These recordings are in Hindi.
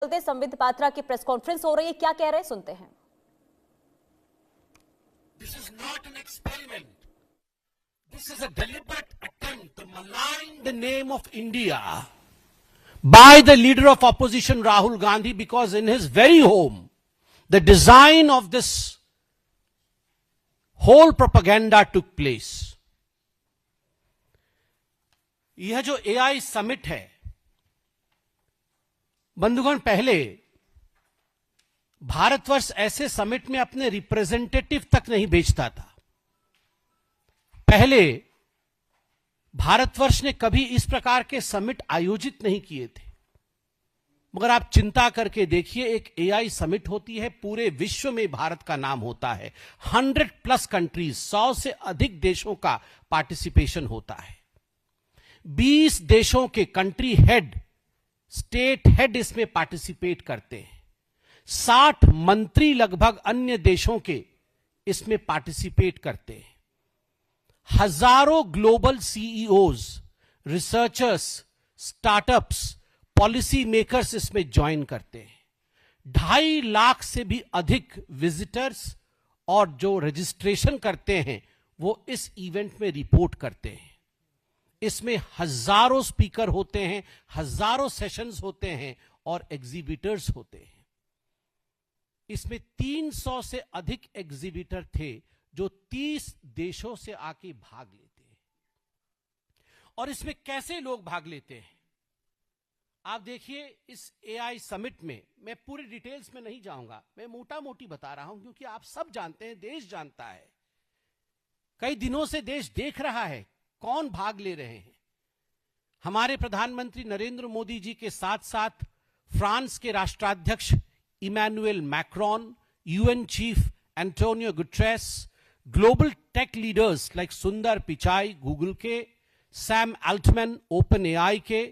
संबित पात्रा की प्रेस कॉन्फ्रेंस हो रही है, क्या कह रहे हैं सुनते हैं। This is not an experiment. This is a deliberate attempt to malign the name of India by the leader of opposition Rahul Gandhi, because in his very home the design of this whole propaganda took place. यह जो AI समिट है बंधुगण, पहले भारतवर्ष ऐसे समिट में अपने रिप्रेजेंटेटिव तक नहीं भेजता था। पहले भारतवर्ष ने कभी इस प्रकार के समिट आयोजित नहीं किए थे। मगर आप चिंता करके देखिए, एक AI समिट होती है, पूरे विश्व में भारत का नाम होता है, 100+ कंट्रीज, 100 से अधिक देशों का पार्टिसिपेशन होता है। 20 देशों के कंट्री हेड, स्टेट हेड इसमें पार्टिसिपेट करते हैं। 60 मंत्री लगभग अन्य देशों के इसमें पार्टिसिपेट करते हैं। हजारों global CEOs, researchers, startups, policy makers इसमें ज्वाइन करते हैं। 2.5 लाख से भी अधिक विजिटर्स और जो रजिस्ट्रेशन करते हैं वो इस इवेंट में रिपोर्ट करते हैं। इसमें हजारों स्पीकर होते हैं, हजारों सेशंस होते हैं और एग्जीबिटर्स होते हैं। इसमें 300 से अधिक एग्जीबिटर थे जो 30 देशों से आके भाग लेते हैं। और इसमें कैसे लोग भाग लेते हैं आप देखिए। इस AI समिट में मैं पूरी डिटेल्स में नहीं जाऊंगा, मैं मोटा मोटी बता रहा हूं क्योंकि आप सब जानते हैं, देश जानता है। कई दिनों से देश देख रहा है कौन भाग ले रहे हैं। हमारे प्रधानमंत्री नरेंद्र मोदी जी के साथ साथ फ्रांस के राष्ट्राध्यक्ष Emmanuel Macron, UN chief Antonio Guterres, global tech leaders like Sundar Pichai Google के, सैम अल्टमैन ओपन AI के,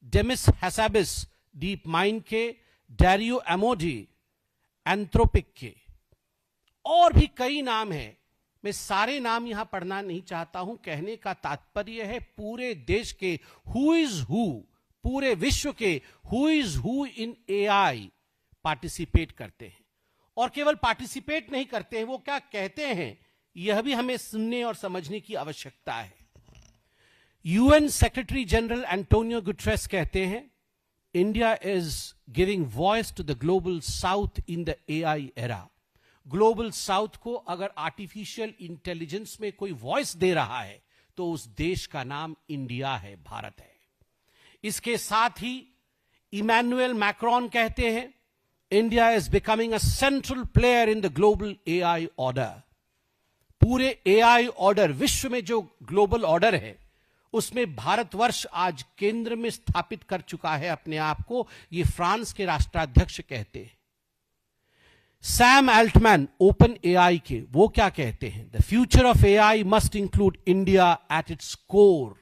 डेमिस हैसाबिस डीप माइंड के, डैरियो एमोडी एंथ्रोपिक के, और भी कई नाम हैं। मैं सारे नाम यहां पढ़ना नहीं चाहता हूं। कहने का तात्पर्य है पूरे देश के हु इज हु, पूरे विश्व के who is who in AI participate करते हैं। और केवल पार्टिसिपेट नहीं करते हैं, वो क्या कहते हैं यह भी हमें सुनने और समझने की आवश्यकता है। UN secretary general Antonio Guterres कहते हैं, India is giving voice to the global south in the AI era. Global south को अगर आर्टिफिशियल इंटेलिजेंस में कोई वॉइस दे रहा है तो उस देश का नाम इंडिया है, भारत है। इसके साथ ही इमैनुअल मैक्रोन कहते हैं, India is becoming a central player in the global AI order. पूरे AI ऑर्डर, विश्व में जो ग्लोबल ऑर्डर है उसमें भारतवर्ष आज केंद्र में स्थापित कर चुका है अपने आप को, ये फ्रांस के राष्ट्राध्यक्ष कहते हैं। सैम अल्टमैन ओपन AI के, वो क्या कहते हैं, the future of AI must include India at its core.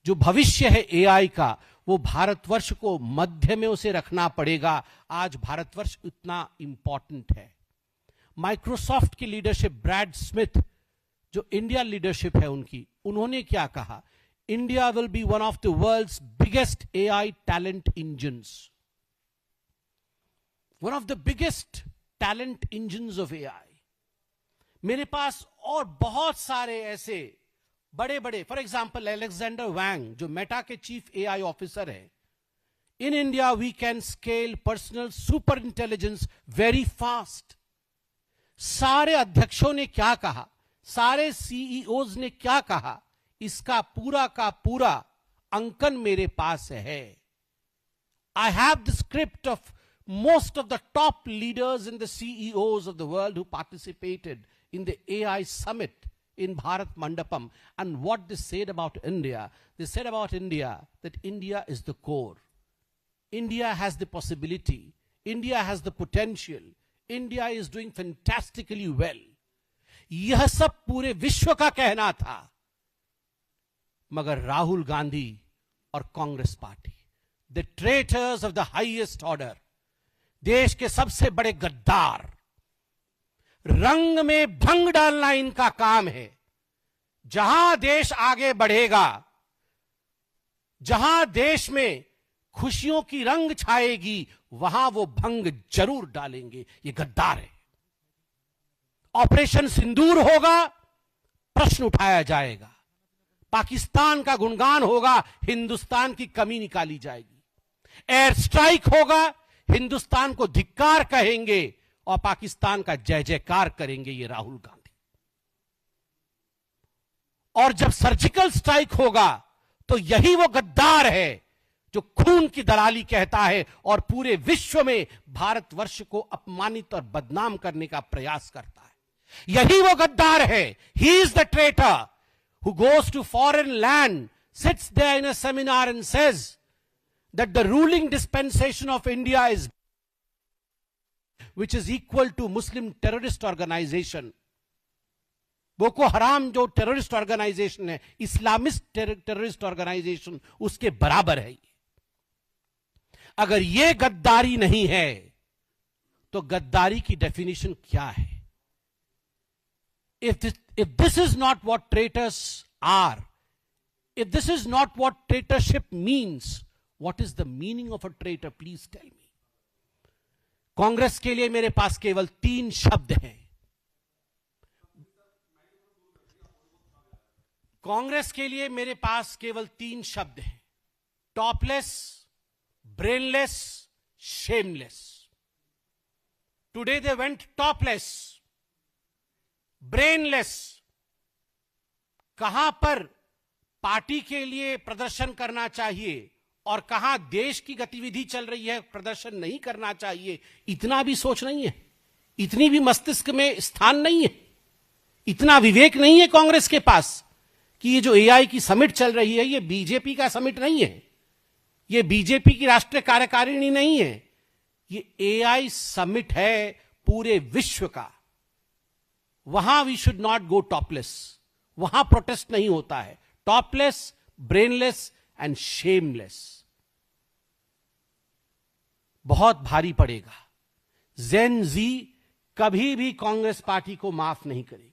जो भविष्य है AI का वो भारतवर्ष को मध्य में उसे रखना पड़ेगा। आज भारतवर्ष इतना इंपॉर्टेंट है। माइक्रोसॉफ्ट की लीडरशिप, ब्रैड स्मिथ जो इंडिया लीडरशिप है उनकी, उन्होंने क्या कहा, India will be one of the world's biggest AI talent engines, one of the biggest talent engines of AI। मेरे पास और बहुत सारे ऐसे बड़े बड़े, फॉर एग्जाम्पल अलेक्जेंडर वैंग जो मेटा के चीफ AI ऑफिसर है। In India we can scale personal super intelligence very fast. सारे अध्यक्षों ने क्या कहा, सारे CEOs ने क्या कहा, इसका पूरा का पूरा अंकन मेरे पास है। I have the script of most of the top leaders and the CEOs of the world who participated in the AI summit in Bharat Mandapam, and what they said about India. They said about India that India is the core. India has the possibility. India has the potential. India is doing fantastically well. यह सब पूरे विश्व का कहना था। मगर राहुल गांधी और Congress party, the traitors of the highest order, देश के सबसे बड़े गद्दार, रंग में भंग डालना इनका काम है। जहां देश आगे बढ़ेगा, जहां देश में खुशियों की रंग छाएगी, वहां वो भंग जरूर डालेंगे। ये गद्दार है। ऑपरेशन सिंदूर होगा, प्रश्न उठाया जाएगा। पाकिस्तान का गुणगान होगा, हिंदुस्तान की कमी निकाली जाएगी। एयर स्ट्राइक होगा, हिंदुस्तान को धिक्कार कहेंगे और पाकिस्तान का जय जयकार करेंगे ये राहुल गांधी। और जब सर्जिकल स्ट्राइक होगा तो यही वो गद्दार है जो खून की दलाली कहता है और पूरे विश्व में भारतवर्ष को अपमानित और बदनाम करने का प्रयास करता है। यही वो गद्दार है। He is the traitor who goes to foreign land, sits there in a seminar and says that the ruling dispensation of India is, which is equal to Muslim terrorist organization. Boko हराम जो टेररिस्ट ऑर्गेनाइजेशन है, इस्लामिस्ट टेररिस्ट ऑर्गेनाइजेशन, उसके बराबर है। अगर ये गद्दारी नहीं है तो गद्दारी की डेफिनेशन क्या है? If this is not what traitors are, if this is not what traitorship means, what is the meaning of a traitor? Please tell me. Congress के लिए मेरे पास केवल 3 शब्द हैं। कांग्रेस के लिए मेरे पास केवल 3 शब्द हैं। Topless, brainless, shameless. Today they went topless, brainless. कहां पर पार्टी के लिए प्रदर्शन करना चाहिए और कहां देश की गतिविधि चल रही है प्रदर्शन नहीं करना चाहिए, इतना भी सोच नहीं है, इतनी भी मस्तिष्क में स्थान नहीं है, इतना विवेक नहीं है कांग्रेस के पास कि ये जो एआई की समिट चल रही है ये बीजेपी का समिट नहीं है, ये बीजेपी की राष्ट्रीय कार्यकारिणी नहीं है, ये एआई समिट है पूरे विश्व का। वहां we should not go topless, वहां प्रोटेस्ट नहीं होता है। Topless, brainless and shameless. बहुत भारी पड़ेगा। जेन जी कभी भी कांग्रेस पार्टी को माफ नहीं करेगी।